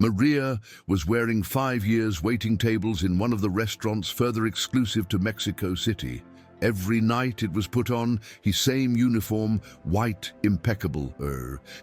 Maria was wearing 5 years waiting tables in one of the restaurants further exclusive to Mexico City. Every night it was put on, his same uniform, white, impeccable,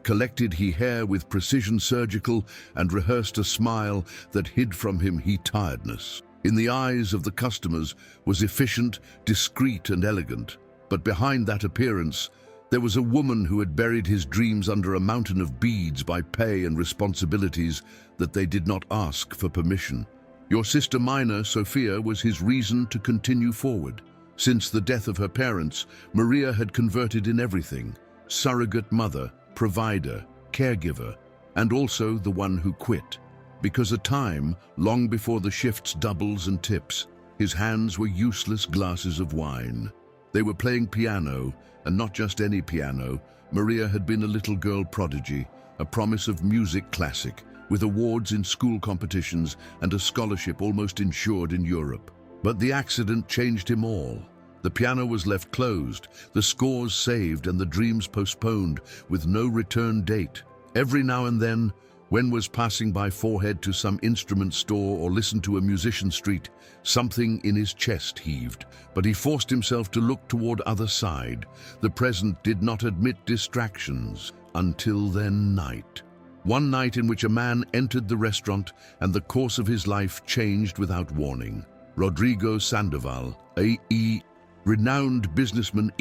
collected he hair with precision surgical and rehearsed a smile that hid from him he tiredness. In the eyes of the customers was efficient, discreet and elegant. But behind that appearance, there was a woman who had buried his dreams under a mountain of beads by pay and responsibilities that they did not ask for permission. Your sister minor, Sophia, was his reason to continue forward. Since the death of her parents, Maria had converted in everything: surrogate mother, provider, caregiver, and also the one who quit. Because at time, long before the shift's doubles and tips, his hands were useless glasses of wine. They were playing piano, and not just any piano. Maria had been a little girl prodigy, a promise of music classic, with awards in school competitions and a scholarship almost insured in Europe. But the accident changed him all. The piano was left closed, the scores saved and the dreams postponed with no return date. Every now and then, when was passing by forehead to some instrument store or listened to a musician street, something in his chest heaved, but he forced himself to look toward other side. The present did not admit distractions. Until then, night. One night in which a man entered the restaurant and the course of his life changed without warning. Rodrigo Sandoval, A.E., renowned businessman,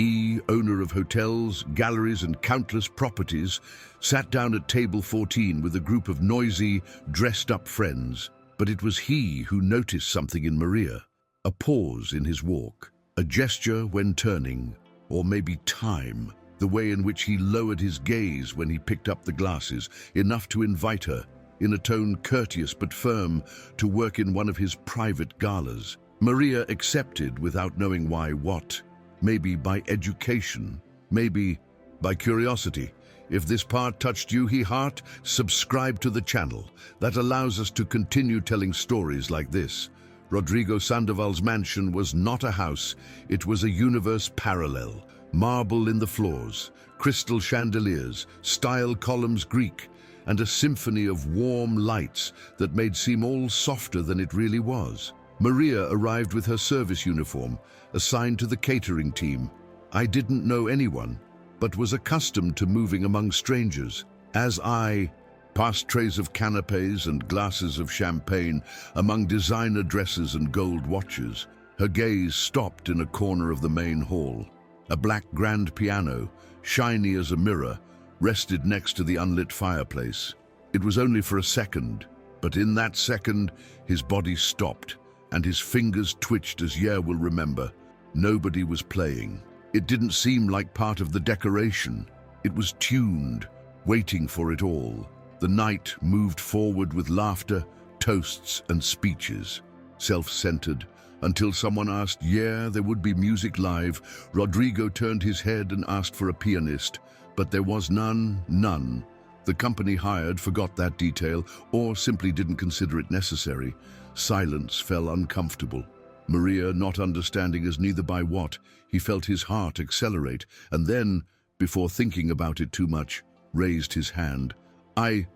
owner of hotels, galleries and countless properties, sat down at table 14 with a group of noisy, dressed-up friends. But it was he who noticed something in Maria. A pause in his walk, a gesture when turning, or maybe time, the way in which he lowered his gaze when he picked up the glasses, enough to invite her, in a tone courteous but firm, to work in one of his private galas. Maria accepted without knowing why. What? Maybe by education, maybe by curiosity. If this part touched you, heart, subscribe to the channel. That allows us to continue telling stories like this. Rodrigo Sandoval's mansion was not a house, it was a universe parallel. Marble in the floors, crystal chandeliers, style columns Greek, and a symphony of warm lights that made seem all softer than it really was. Maria arrived with her service uniform, assigned to the catering team. I didn't know anyone, but was accustomed to moving among strangers. As I passed trays of canapes and glasses of champagne among designer dresses and gold watches, her gaze stopped in a corner of the main hall. A black grand piano, shiny as a mirror, rested next to the unlit fireplace. It was only for a second, but in that second, his body stopped, and his fingers twitched as Yer will remember. Nobody was playing. It didn't seem like part of the decoration. It was tuned, waiting for it all. The night moved forward with laughter, toasts and speeches, self-centered, until someone asked, yeah, there would be music live. Rodrigo turned his head and asked for a pianist, but there was none. The company hired forgot that detail or simply didn't consider it necessary. Silence fell uncomfortable. Maria, not understanding as neither by what, he felt his heart accelerate, and then, before thinking about it too much, raised his hand. I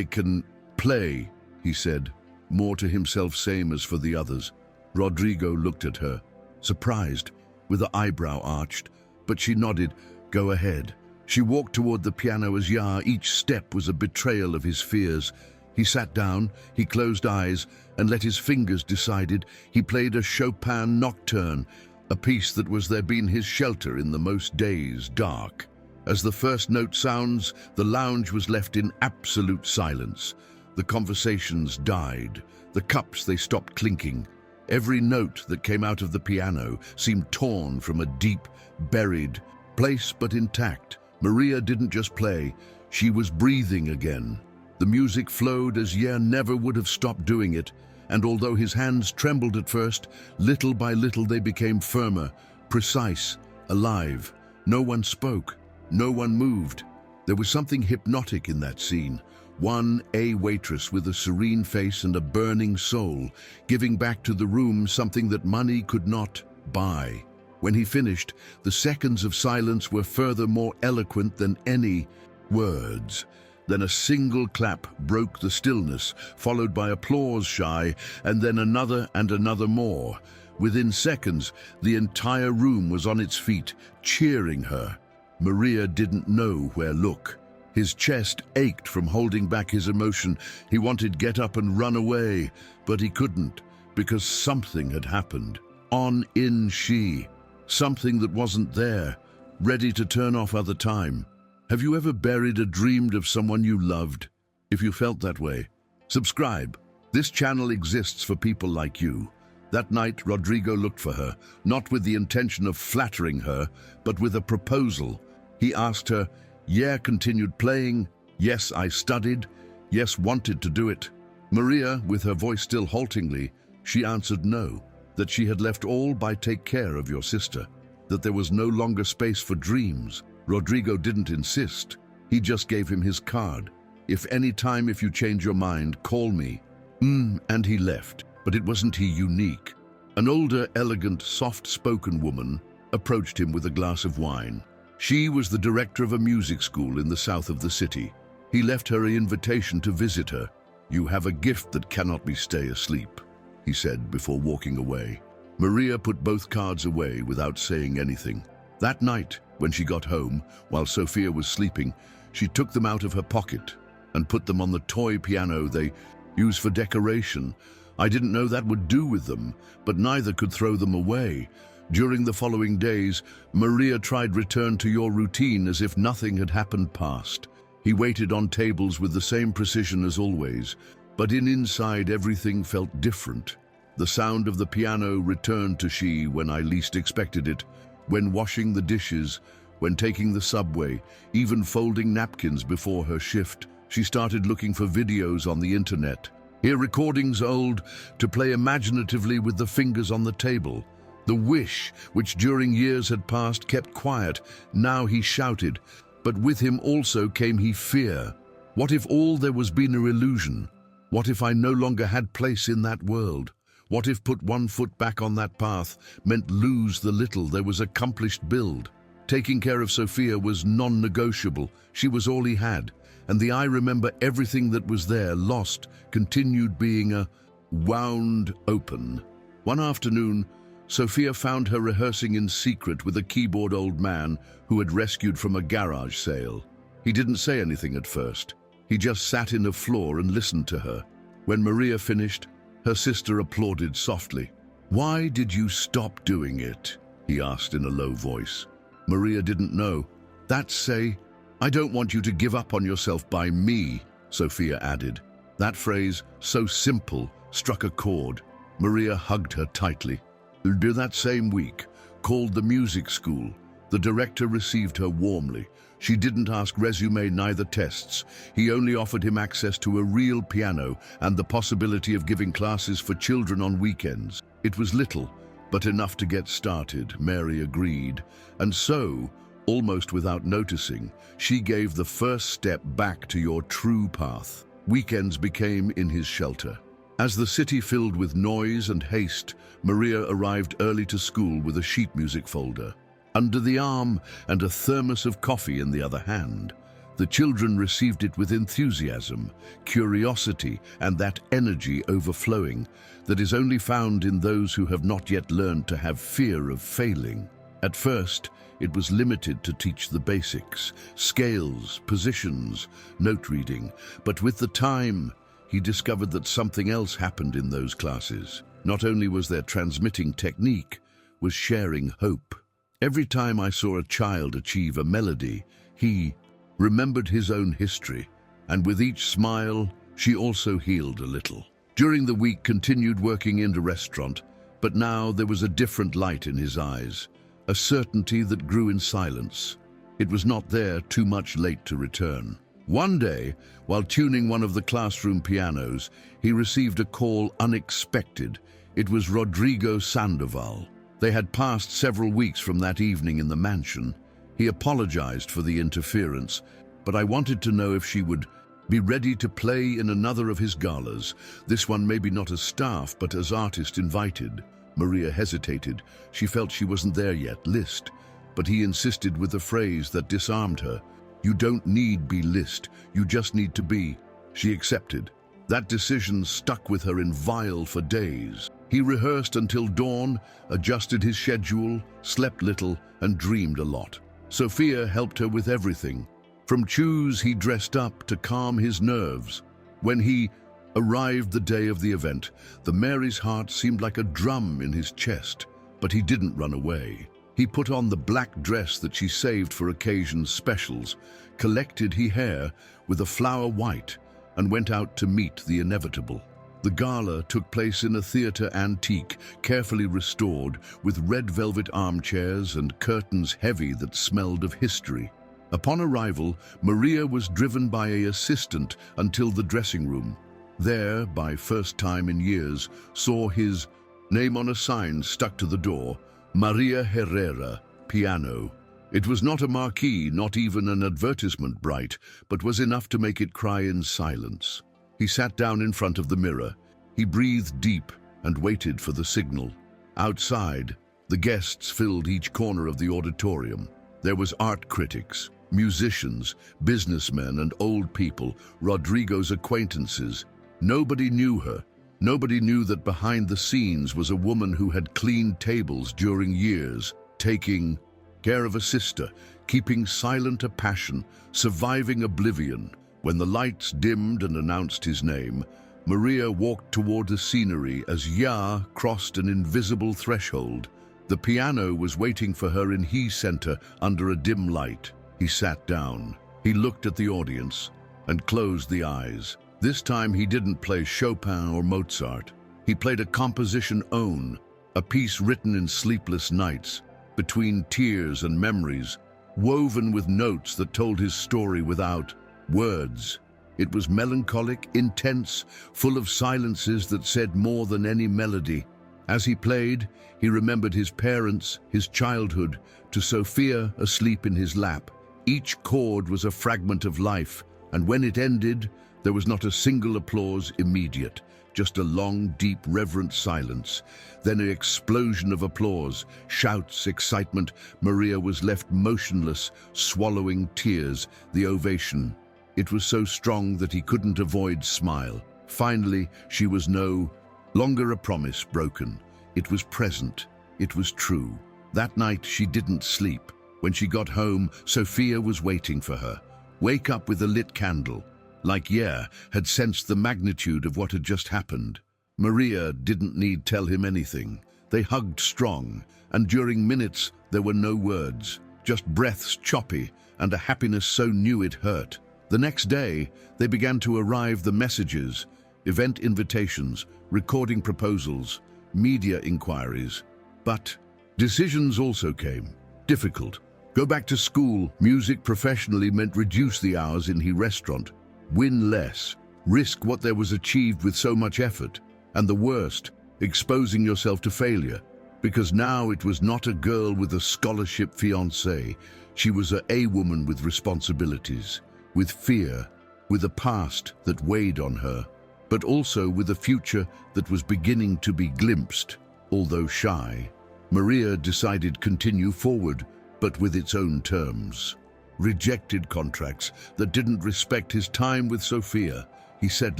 can play, he said, more to himself same as for the others. Rodrigo looked at her, surprised, with the eyebrow arched, but she nodded, go ahead. She walked toward the piano as each step was a betrayal of his fears. He sat down, he closed eyes, and let his fingers decided. He played a Chopin nocturne, a piece that was there been his shelter in the most days dark. As the first note sounds, the lounge was left in absolute silence. The conversations died. The cups, they stopped clinking. Every note that came out of the piano seemed torn from a deep, buried place, but intact. Maria didn't just play, she was breathing again. The music flowed as Yer never would have stopped doing it, and although his hands trembled at first, little by little they became firmer, precise, alive. No one spoke, no one moved. There was something hypnotic in that scene. One waitress with a serene face and a burning soul, giving back to the room something that money could not buy. When he finished, the seconds of silence were further more eloquent than any words. Then a single clap broke the stillness, followed by applause shy, and then another and another more. Within seconds, the entire room was on its feet, cheering her. Maria didn't know where to look. His chest ached from holding back his emotion. He wanted to get up and run away, but he couldn't, because something had happened. On in she. Something that wasn't there, ready to turn off other time. Have you ever buried or dreamed of someone you loved? If you felt that way, subscribe. This channel exists for people like you. That night, Rodrigo looked for her, not with the intention of flattering her, but with a proposal. He asked her, "Yeah, continued playing. Yes, I studied. Yes, wanted to do it." Maria, with her voice still haltingly, she answered no, that she had left all by take care of your sister, that there was no longer space for dreams. Rodrigo didn't insist. He just gave him his card. "If you change your mind, call me." And he left. But it wasn't he unique. An older, elegant, soft-spoken woman approached him with a glass of wine. She was the director of a music school in the south of the city. He left her an invitation to visit her. "You have a gift that cannot be stay asleep," he said before walking away. Maria put both cards away without saying anything. That night, when she got home, while Sophia was sleeping, she took them out of her pocket and put them on the toy piano they use for decoration. "I didn't know that would do with them, but neither could throw them away." During the following days, Maria tried return to your routine as if nothing had happened past. He waited on tables with the same precision as always, but inside everything felt different. The sound of the piano returned to she when I least expected it, when washing the dishes, when taking the subway, even folding napkins before her shift. She started looking for videos on the internet. Hear recordings old, to play imaginatively with the fingers on the table. The wish, which during years had passed, kept quiet. Now he shouted, but with him also came he fear. What if all there was been an illusion? What if I no longer had place in that world? What if put one foot back on that path meant lose the little there was accomplished build? Taking care of Sophia was non-negotiable. She was all he had. And the I remember everything that was there, lost, continued being a wound open. One afternoon, Sophia found her rehearsing in secret with a keyboard old man who had rescued from a garage sale. He didn't say anything at first. He just sat in the floor and listened to her. When Maria finished, her sister applauded softly. "Why did you stop doing it?" he asked in a low voice. Maria didn't know. "That's say, I don't want you to give up on yourself by me," Sophia added. That phrase, so simple, struck a chord. Maria hugged her tightly. That same week, called the music school, the director received her warmly. She didn't ask resume, neither tests. He only offered him access to a real piano and the possibility of giving classes for children on weekends. It was little, but enough to get started, Mary agreed. And so, almost without noticing, she gave the first step back to your true path. Weekends became in his shelter. As the city filled with noise and haste, Maria arrived early to school with a sheet music folder under the arm and a thermos of coffee in the other hand. The children received it with enthusiasm, curiosity, and that energy overflowing that is only found in those who have not yet learned to have fear of failing. At first, it was limited to teach the basics, scales, positions, note reading, but with the time, he discovered that something else happened in those classes. Not only was there transmitting technique, was sharing hope. Every time I saw a child achieve a melody, he remembered his own history, and with each smile, she also healed a little. During the week, continued working in the restaurant, but now there was a different light in his eyes, a certainty that grew in silence. It was not there, too much late to return. One day, while tuning one of the classroom pianos, he received a call unexpected. It was Rodrigo Sandoval. They had passed several weeks from that evening in the mansion. He apologized for the interference, but I wanted to know if she would be ready to play in another of his galas, this one maybe not as staff, but as artist invited. Maria hesitated. She felt she wasn't there yet, list, but he insisted with a phrase that disarmed her. You don't need be list, you just need to be. She accepted. That decision stuck with her in Vile for days. He rehearsed until dawn, adjusted his schedule, slept little, and dreamed a lot. Sophia helped her with everything. From shoes he dressed up to calm his nerves. When he arrived the day of the event, the Mary's heart seemed like a drum in his chest, but he didn't run away. He put on the black dress that she saved for occasion specials, collected his hair with a flower white, and went out to meet the inevitable. The gala took place in a theatre antique, carefully restored, with red velvet armchairs and curtains heavy that smelled of history. Upon arrival, Maria was driven by an assistant until the dressing room. There, by first time in years, saw his name on a sign stuck to the door, Maria Herrera, piano. It was not a marquee, not even an advertisement bright, but was enough to make it cry in silence. He sat down in front of the mirror. He breathed deep and waited for the signal. Outside, the guests filled each corner of the auditorium. There was art critics, musicians, businessmen, and old people, Rodrigo's acquaintances. Nobody knew her. Nobody knew that behind the scenes was a woman who had cleaned tables during years, taking care of a sister, keeping silent a passion, surviving oblivion. When the lights dimmed and announced his name, Maria walked toward the scenery as Ya crossed an invisible threshold. The piano was waiting for her in his center under a dim light. He sat down. He looked at the audience and closed the eyes. This time he didn't play Chopin or Mozart. He played a composition own, a piece written in sleepless nights, between tears and memories, woven with notes that told his story without words. It was melancholic, intense, full of silences that said more than any melody. As he played, he remembered his parents, his childhood, to Sophia asleep in his lap. Each chord was a fragment of life, and when it ended, there was not a single applause immediate, just a long, deep, reverent silence. Then an explosion of applause, shouts, excitement. Maria was left motionless, swallowing tears, the ovation. It was so strong that he couldn't avoid smile. Finally, she was no longer a promise broken. It was present. It was true. That night she didn't sleep. When she got home, Sophia was waiting for her. Wake up with a lit candle. Like had sensed the magnitude of what had just happened. Maria didn't need tell him anything. They hugged strong, and during minutes there were no words, just breaths choppy and a happiness so new it hurt. The next day, they began to arrive the messages, event invitations, recording proposals, media inquiries. But decisions also came. Difficult. Go back to school. Music professionally meant reduce the hours in his restaurant, win less, risk what there was achieved with so much effort, and the worst, exposing yourself to failure. Because now it was not a girl with a scholarship fiancé. She was a woman with responsibilities, with fear, with a past that weighed on her, but also with a future that was beginning to be glimpsed, although shy. Maria decided continue forward, but with its own terms. Rejected contracts that didn't respect his time with Sophia. He set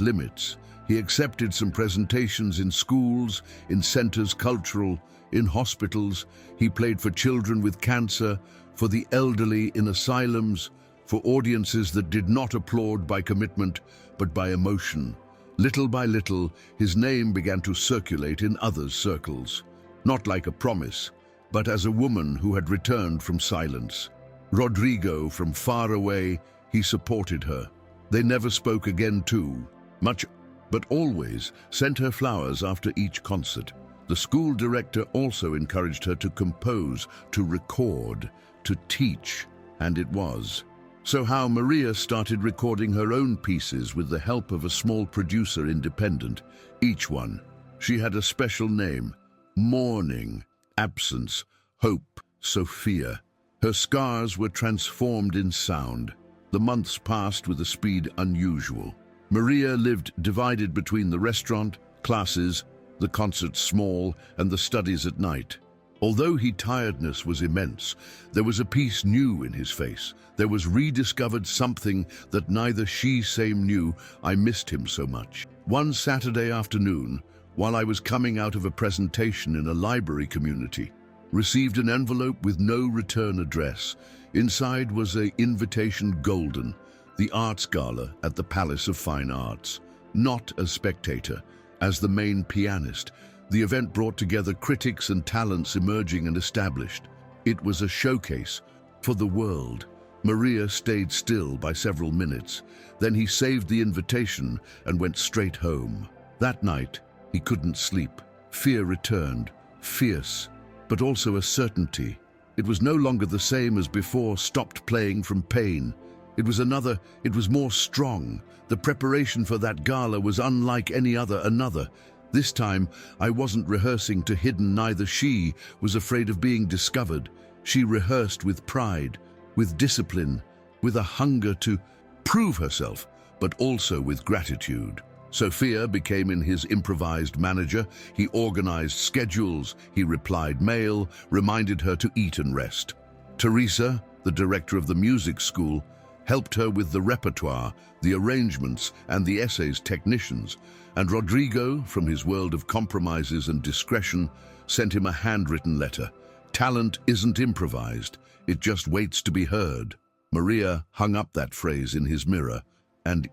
limits. He accepted some presentations in schools, in centers cultural, in hospitals. He played for children with cancer, for the elderly in asylums, for audiences that did not applaud by commitment, but by emotion. Little by little, his name began to circulate in others' circles, not like a promise, but as a woman who had returned from silence. Rodrigo, from far away, he supported her. They never spoke again too much, but always sent her flowers after each concert. The school director also encouraged her to compose, to record, to teach, and it was. So how Maria started recording her own pieces with the help of a small producer independent, each one. She had a special name: Mourning, Absence, Hope, Sophia. Her scars were transformed in sound. The months passed with a speed unusual. Maria lived divided between the restaurant, classes, the concerts small, and the studies at night. Although his tiredness was immense, there was a peace new in his face. There was rediscovered something that neither she same knew. I missed him so much. One Saturday afternoon, while I was coming out of a presentation in a library community, received an envelope with no return address. Inside was an invitation golden, the arts gala at the Palace of Fine Arts. Not as spectator, as the main pianist. The event brought together critics and talents emerging and established. It was a showcase for the world. Maria stayed still by several minutes. Then he saved the invitation and went straight home. That night, he couldn't sleep. Fear returned, fierce, but also a certainty. It was no longer the same as before, stopped playing from pain. It was more strong. The preparation for that gala was unlike any other. This time, I wasn't rehearsing to hidden, neither she was afraid of being discovered. She rehearsed with pride, with discipline, with a hunger to prove herself, but also with gratitude. Sophia became in his improvised manager. He organized schedules, he replied mail, reminded her to eat and rest. Teresa, the director of the music school, helped her with the repertoire, the arrangements, and the essays technicians. And Rodrigo, from his world of compromises and discretion, sent him a handwritten letter. Talent isn't improvised, it just waits to be heard. Maria hung up that phrase in his mirror, and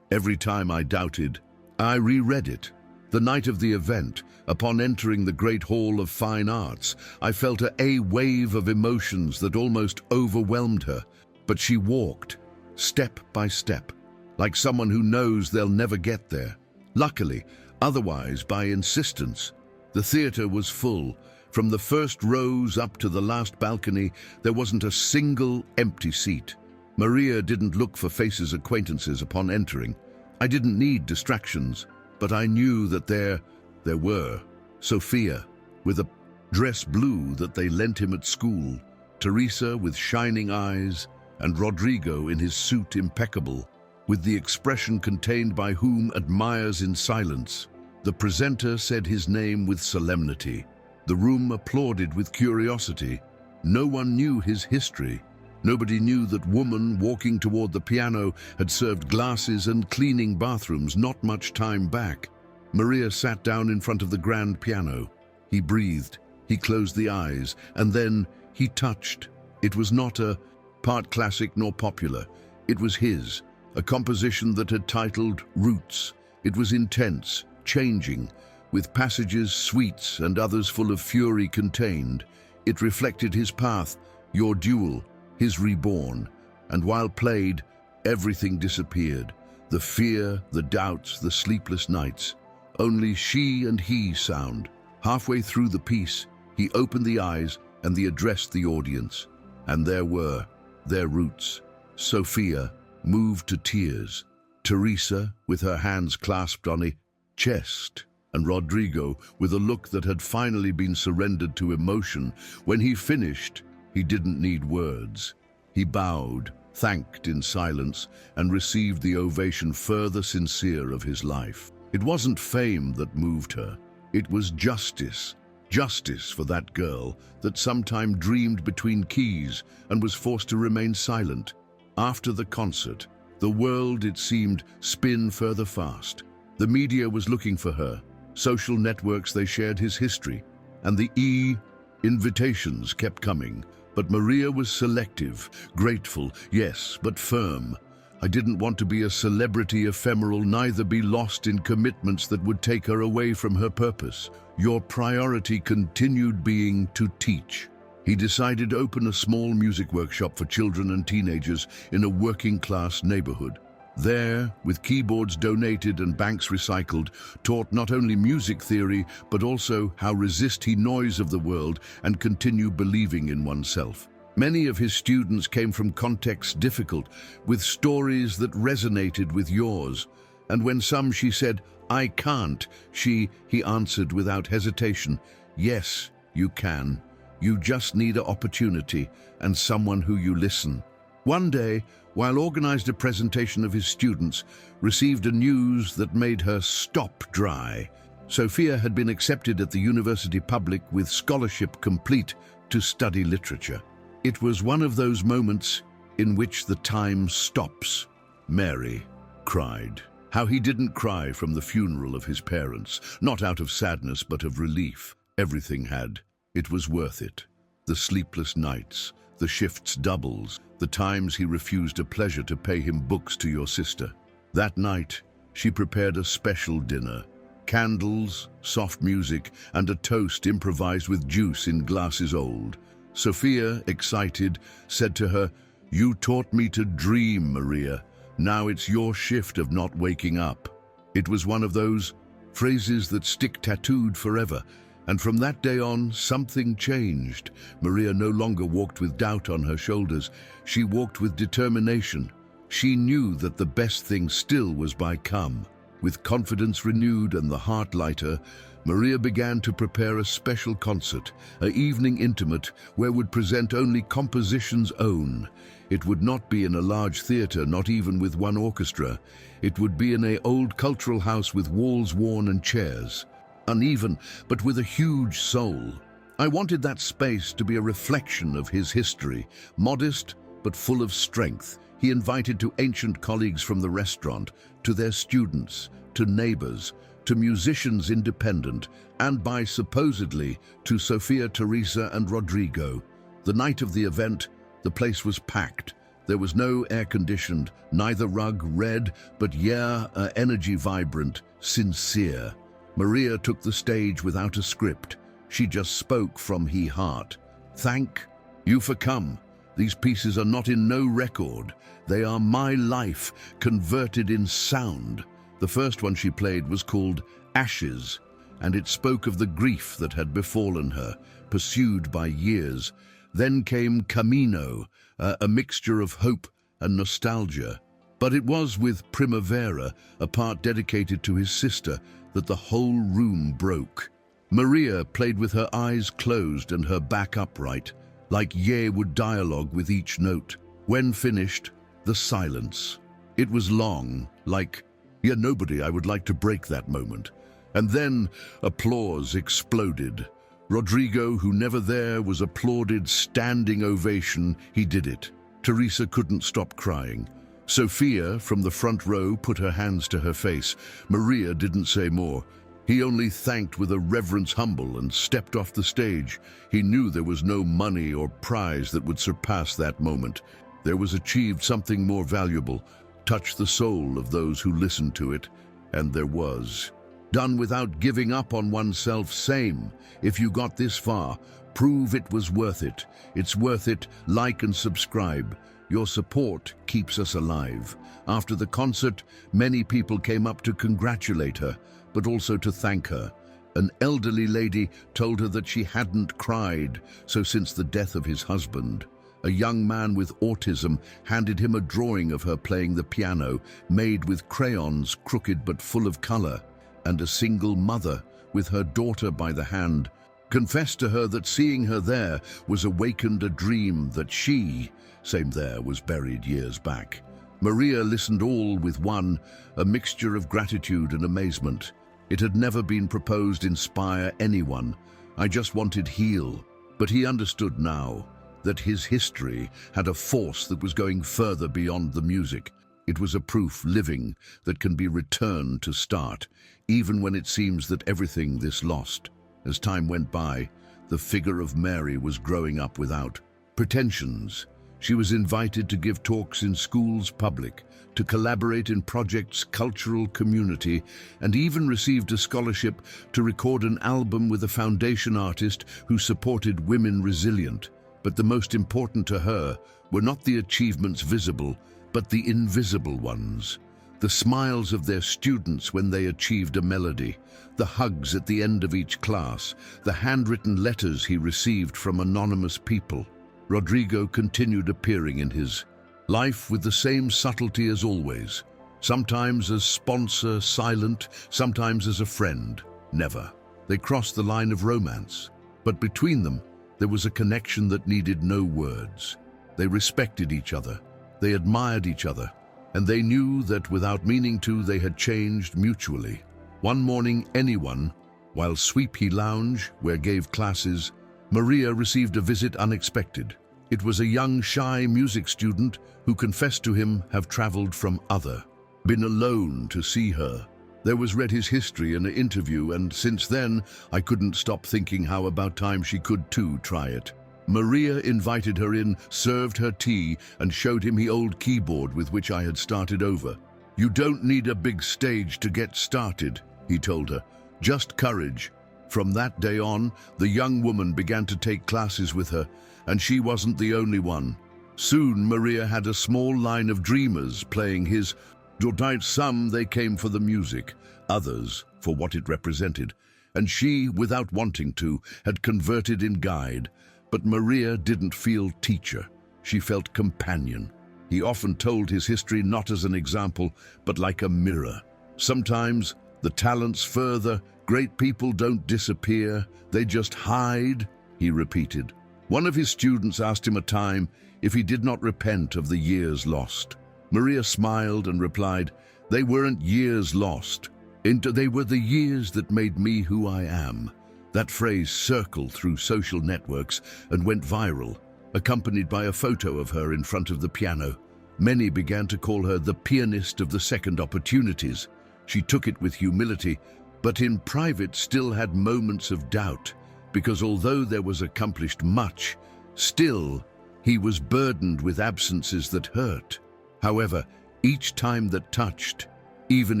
every time I doubted, I reread it. The night of the event, upon entering the Great Hall of Fine Arts, I felt a wave of emotions that almost overwhelmed her. But she walked, step by step, like someone who knows they'll never get there. Luckily, otherwise by insistence. The theater was full. From the first rows up to the last balcony, there wasn't a single empty seat. Maria didn't look for faces acquaintances upon entering. I didn't need distractions, but I knew that there were. Sophia, with a dress blue that they lent him at school, Teresa with shining eyes, and Rodrigo in his suit impeccable, with the expression contained by whom admires in silence. The presenter said his name with solemnity. The room applauded with curiosity. No one knew his history. Nobody knew that woman walking toward the piano had served glasses and cleaning bathrooms not much time back. Maria sat down in front of the grand piano. He breathed, he closed the eyes, and then he touched. It was not a part classic nor popular. It was his, a composition that had titled Roots. It was intense, changing, with passages sweet and others full of fury contained. It reflected his path, your duel, his reborn, and while played, everything disappeared. The fear, the doubts, the sleepless nights. Only she and he sound. Halfway through the piece, he opened the eyes and he addressed the audience. And there were their roots. Sophia, moved to tears. Teresa, with her hands clasped on a chest. And Rodrigo, with a look that had finally been surrendered to emotion. When he finished, he didn't need words. He bowed, thanked in silence, and received the ovation further sincere of his life. It wasn't fame that moved her. It was justice. Justice for that girl that sometime dreamed between keys and was forced to remain silent. After the concert, the world, it seemed, spun further fast. The media was looking for her. Social networks, they shared his history. And the invitations kept coming. But Maria was selective, grateful, yes, but firm. I didn't want to be a celebrity ephemeral, neither be lost in commitments that would take her away from her purpose. Your priority continued being to teach. He decided to open a small music workshop for children and teenagers in a working-class neighborhood. There, with keyboards donated and banks recycled, taught not only music theory, but also how resist the noise of the world and continue believing in oneself. Many of his students came from contexts difficult, with stories that resonated with yours. And when some she said, "I can't," he answered without hesitation, "Yes, you can. You just need an opportunity and someone who you listen." One day, while organized a presentation of his students, received a news that made her stop dry. Sophia had been accepted at the university public with scholarship complete to study literature. It was one of those moments in which the time stops. Mary cried. How he didn't cry from the funeral of his parents, not out of sadness but of relief. Everything had. It was worth it. The sleepless nights, the shifts doubles, the times he refused a pleasure to pay him books to your sister. That night, she prepared a special dinner. Candles, soft music, and a toast improvised with juice in glasses old. Sophia, excited, said to her, "You taught me to dream, Maria. Now it's your shift of not waking up." It was one of those phrases that stick tattooed forever. And from that day on, something changed. Maria no longer walked with doubt on her shoulders. She walked with determination. She knew that the best thing still was by come. With confidence renewed and the heart lighter, Maria began to prepare a special concert, an evening intimate where would present only compositions own. It would not be in a large theatre, not even with one orchestra. It would be in an old cultural house with walls worn and chairs. Uneven, but with a huge soul. I wanted that space to be a reflection of his history, modest but full of strength. He invited to ancient colleagues from the restaurant, to their students, to neighbors, to musicians independent, and by supposedly to Sophia, Teresa, and Rodrigo. The night of the event, the place was packed. There was no air-conditioned, neither rug red, but energy vibrant, sincere. Maria took the stage without a script. She just spoke from her heart. "Thank you for come. These pieces are not in no record. They are my life, converted in sound." The first one she played was called Ashes, and it spoke of the grief that had befallen her, pursued by years. Then came Camino, a mixture of hope and nostalgia. But it was with Primavera, a part dedicated to his sister, that the whole room broke. Maria played with her eyes closed and her back upright, like Ye would dialogue with each note. When finished, the silence. It was long, like, nobody I would like to break that moment. And then applause exploded. Rodrigo, who never there, was applauded, standing ovation. He did it. Teresa couldn't stop crying. Sophia, from the front row, put her hands to her face. Maria didn't say more. He only thanked with a reverence humble and stepped off the stage. He knew there was no money or prize that would surpass that moment. There was achieved something more valuable, touched the soul of those who listened to it, and there was. Done without giving up on oneself, same. If you got this far, prove it was worth it. It's worth it. Like and subscribe. Your support keeps us alive. After the concert, many people came up to congratulate her, but also to thank her. An elderly lady told her that she hadn't cried since the death of his husband. A young man with autism handed him a drawing of her playing the piano, made with crayons, crooked but full of color. And a single mother, with her daughter by the hand, confessed to her that seeing her there was awakened a dream that she, same there, was buried years back. Maria listened all with a mixture of gratitude and amazement. It had never been proposed inspire anyone. I just wanted heal. But he understood now that his history had a force that was going further beyond the music. It was a proof living that can be returned to start, even when it seems that everything this lost. As time went by, the figure of Mary was growing up without pretensions. She was invited to give talks in schools public, to collaborate in projects cultural community, and even received a scholarship to record an album with a foundation artist who supported women resilient. But the most important to her were not the achievements visible, but the invisible ones. The smiles of their students when they achieved a melody, the hugs at the end of each class, the handwritten letters he received from anonymous people. Rodrigo continued appearing in his life with the same subtlety as always, sometimes as sponsor, silent, sometimes as a friend. Never. They crossed the line of romance, but between them there was a connection that needed no words. They respected each other, they admired each other, and they knew that without meaning to, they had changed mutually. One morning, anyone, While Sweepy Lounge, where gave classes, Maria received a visit unexpected. It was a young, shy music student who confessed to him have traveled from other, been alone to see her. There was read his history in an interview, and since then I couldn't stop thinking how about time she could too try it. Maria invited her in, served her tea, and showed him the old keyboard with which I had started over. "You don't need a big stage to get started," he told her. "Just courage." From that day on, the young woman began to take classes with her, and she wasn't the only one. Soon Maria had a small line of dreamers playing his delight. Some they came for the music, others for what it represented, and she, without wanting to, had converted in guide. But Maria didn't feel teacher, she felt companion. He often told his history not as an example, but like a mirror. Sometimes the talents further, great people don't disappear, they just hide, he repeated. One of his students asked him a time if he did not repent of the years lost. Maria smiled and replied, "They weren't years lost. They were the years that made me who I am." That phrase circled through social networks and went viral, accompanied by a photo of her in front of the piano. Many began to call her the pianist of the second opportunities. She took it with humility, but in private still had moments of doubt, because although there was accomplished much, still he was burdened with absences that hurt. However, each time that touched, even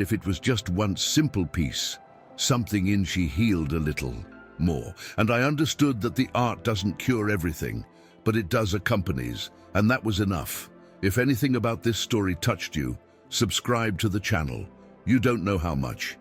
if it was just one simple piece, something in she healed a little more. And I understood that the art doesn't cure everything, but it does accompanies, and that was enough. If anything about this story touched you, subscribe to the channel. You don't know how much.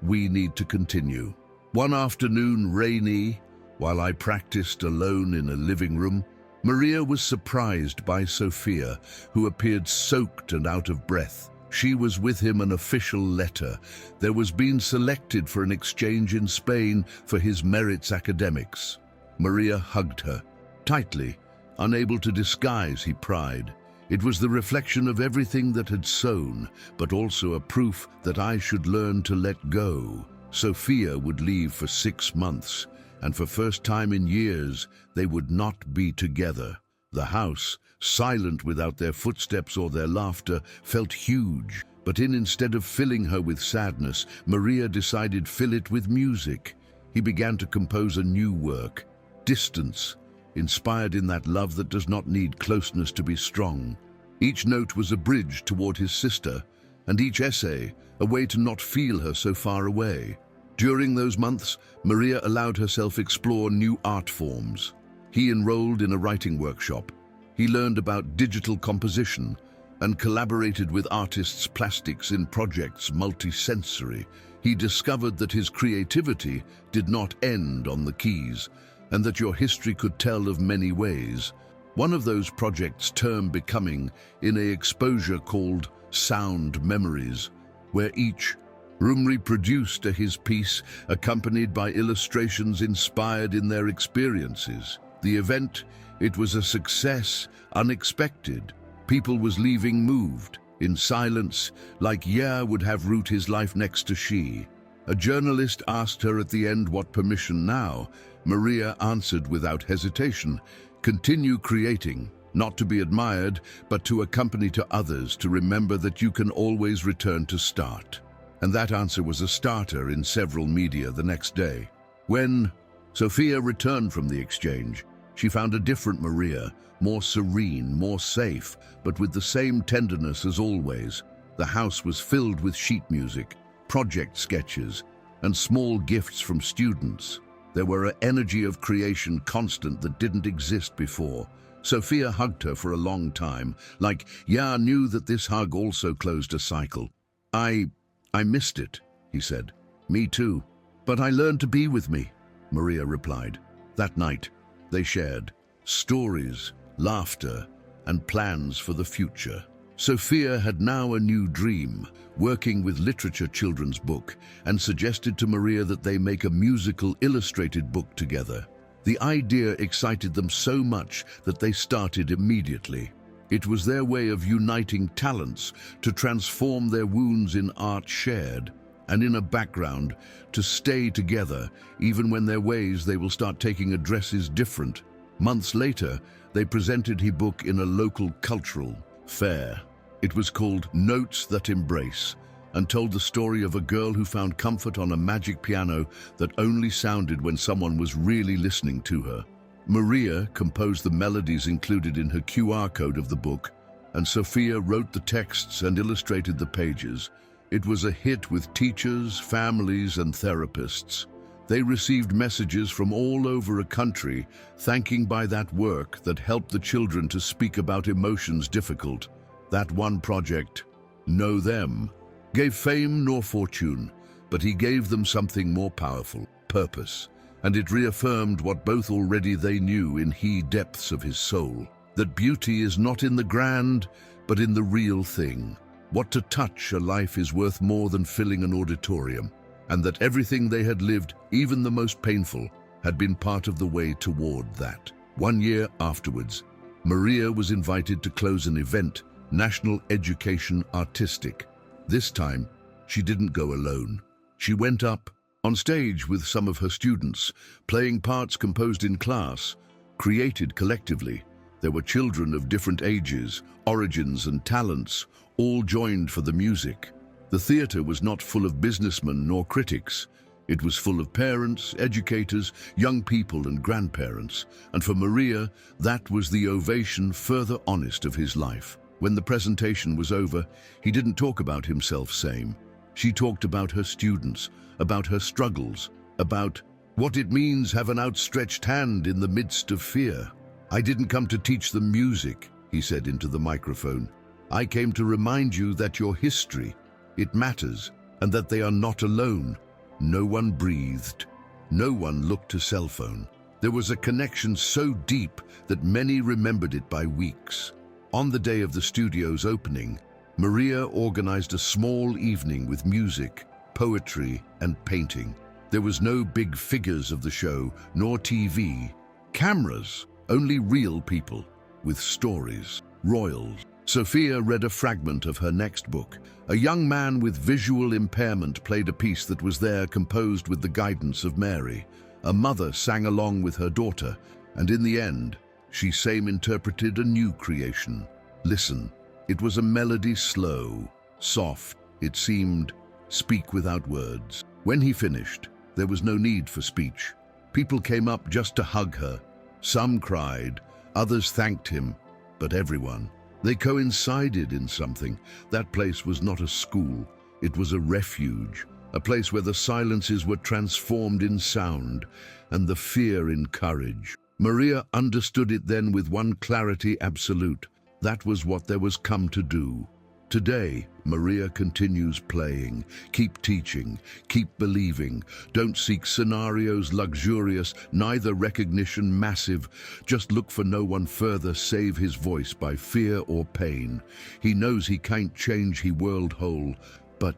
We need to continue. One afternoon, rainy, while I practiced alone in a living room, Maria was surprised by Sophia, who appeared soaked and out of breath. She was with him an official letter. There was being selected for an exchange in Spain for his merits academics. Maria hugged her tightly, unable to disguise his pride. It was the reflection of everything that had sown, but also a proof that I should learn to let go. Sophia would leave for 6 months, and for first time in years, they would not be together. The house, silent without their footsteps or their laughter, felt huge. But instead of filling her with sadness, Maria decided fill it with music. He began to compose a new work, Distance, inspired in that love that does not need closeness to be strong. Each note was a bridge toward his sister, and each essay a way to not feel her so far away. During those months, Maria allowed herself explore new art forms. He enrolled in a writing workshop. He learned about digital composition and collaborated with artists' plastics in projects multisensory. He discovered that his creativity did not end on the keys, and that your history could tell of many ways. One of those projects termed becoming in an exposure called Sound Memories, where each room reproduced his piece, accompanied by illustrations inspired in their experiences. The event, it was a success, unexpected. People was leaving moved, in silence, like would have root his life next to she. A journalist asked her at the end what permission now. Maria answered without hesitation, continue creating, not to be admired, but to accompany to others, to remember that you can always return to start. And that answer was a starter in several media the next day. When Sophia returned from the exchange, she found a different Maria, more serene, more safe, but with the same tenderness as always. The house was filled with sheet music, project sketches, and small gifts from students. There were an energy of creation constant that didn't exist before. Sophia hugged her for a long time, like knew that this hug also closed a cycle. I missed it, he said. Me too. But I learned to be with me, Maria replied. That night, they shared stories, laughter, and plans for the future. Sophia had now a new dream, working with literature children's book, and suggested to Maria that they make a musical illustrated book together. The idea excited them so much that they started immediately. It was their way of uniting talents to transform their wounds in art shared. and in a background, to stay together, even when their ways they will start taking addresses different. Months later, they presented his book in a local cultural fair. It was called Notes That Embrace, and told the story of a girl who found comfort on a magic piano that only sounded when someone was really listening to her. Maria composed the melodies included in her QR code of the book, and Sophia wrote the texts and illustrated the pages. It was a hit with teachers, families, and therapists. They received messages from all over a country, thanking by that work that helped the children to speak about emotions difficult. That one project, Know Them, gave fame nor fortune, but he gave them something more powerful, purpose, and it reaffirmed what both already they knew in the depths of his soul, that beauty is not in the grand, but in the real thing. What to touch a life is worth more than filling an auditorium, and that everything they had lived, even the most painful, had been part of the way toward that. 1 year afterwards, Maria was invited to close an event, National Education Artistic. This time, she didn't go alone. She went up on stage with some of her students, playing parts composed in class, created collectively. There were children of different ages, origins, and talents, all joined for the music. The theater was not full of businessmen nor critics. It was full of parents, educators, young people, and grandparents. And for Maria, that was the ovation further honest of his life. When the presentation was over, he didn't talk about himself same. She talked about her students, about her struggles, about what it means have an outstretched hand in the midst of fear. I didn't come to teach them music, he said into the microphone. I came to remind you that your history, it matters, and that they are not alone. No one breathed. No one looked to cell phone. There was a connection so deep that many remembered it by weeks. On the day of the studio's opening, Maria organized a small evening with music, poetry, and painting. There was no big figures of the show, nor TV, cameras, only real people with stories, royals. Sophia read a fragment of her next book. A young man with visual impairment played a piece that was there composed with the guidance of Mary. A mother sang along with her daughter, and in the end, she same interpreted a new creation. Listen, it was a melody slow, soft, it seemed, speak without words. When he finished, there was no need for speech. People came up just to hug her. Some cried, others thanked him, but everyone. They coincided in something. That place was not a school, it was a refuge, a place where the silences were transformed in sound and the fear in courage. Maria understood it then with one clarity absolute. That was what there was come to do. Today, Maria continues playing. Keep teaching, keep believing. Don't seek scenarios luxurious, neither recognition massive. Just look for no one further save his voice by fear or pain. He knows he can't change he world whole, but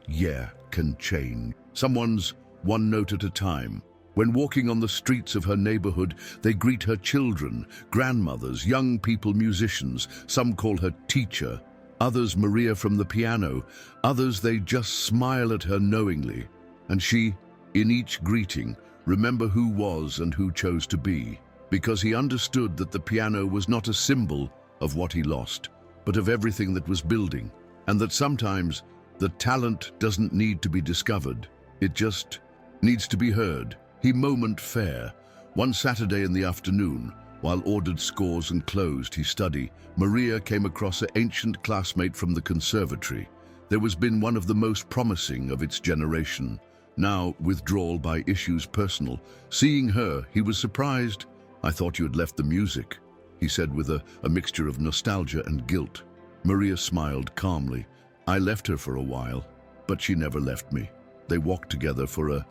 can change. Someone's one note at a time. When walking on the streets of her neighborhood, they greet her children, grandmothers, young people, musicians. Some call her teacher, others Maria from the piano, others they just smile at her knowingly. And she, in each greeting, remember who was and who chose to be, because he understood that the piano was not a symbol of what he lost, but of everything that was building, and that sometimes the talent doesn't need to be discovered, it just needs to be heard. He moment fair. One Saturday in the afternoon, while ordered scores and closed his study, Maria came across an ancient classmate from the conservatory. There was been one of the most promising of its generation. Now withdrawal by issues personal. Seeing her, he was surprised. I thought you had left the music, he said with a mixture of nostalgia and guilt. Maria smiled calmly. I left her for a while, but she never left me. They walked together for a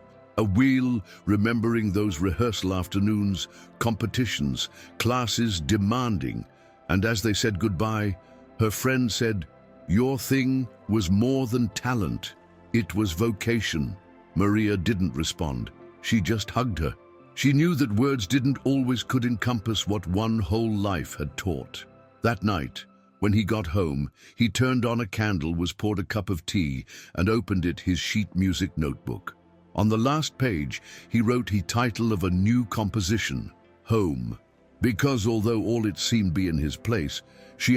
wheel, remembering those rehearsal afternoons, competitions, classes demanding. And as they said goodbye, her friend said, your thing was more than talent. It was vocation. Maria didn't respond. She just hugged her. She knew that words didn't always could encompass what one whole life had taught. That night, When he got home, he turned on a candle, was poured a cup of tea, and opened his sheet music notebook. On the last page, he wrote the title of a new composition, Home. Because although all it seemed be in his place,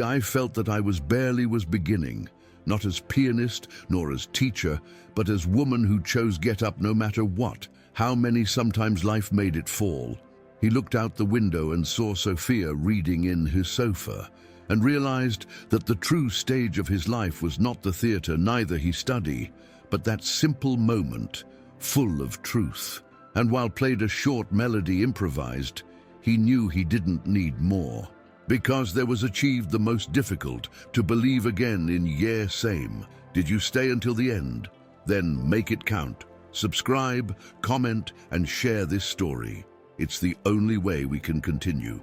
I felt that I was beginning, not as pianist nor as teacher, but as woman who chose get up no matter what, how many sometimes life made it fall. He looked out the window and saw Sophia reading in his sofa, and realized that the true stage of his life was not the theater, neither he study, but that simple moment, full of truth. And while played a short melody improvised, he knew he didn't need more. Because there was achieved the most difficult, to believe again in yeah same. Did you stay until the end? Then make it count. Subscribe, comment, and share this story. It's the only way we can continue.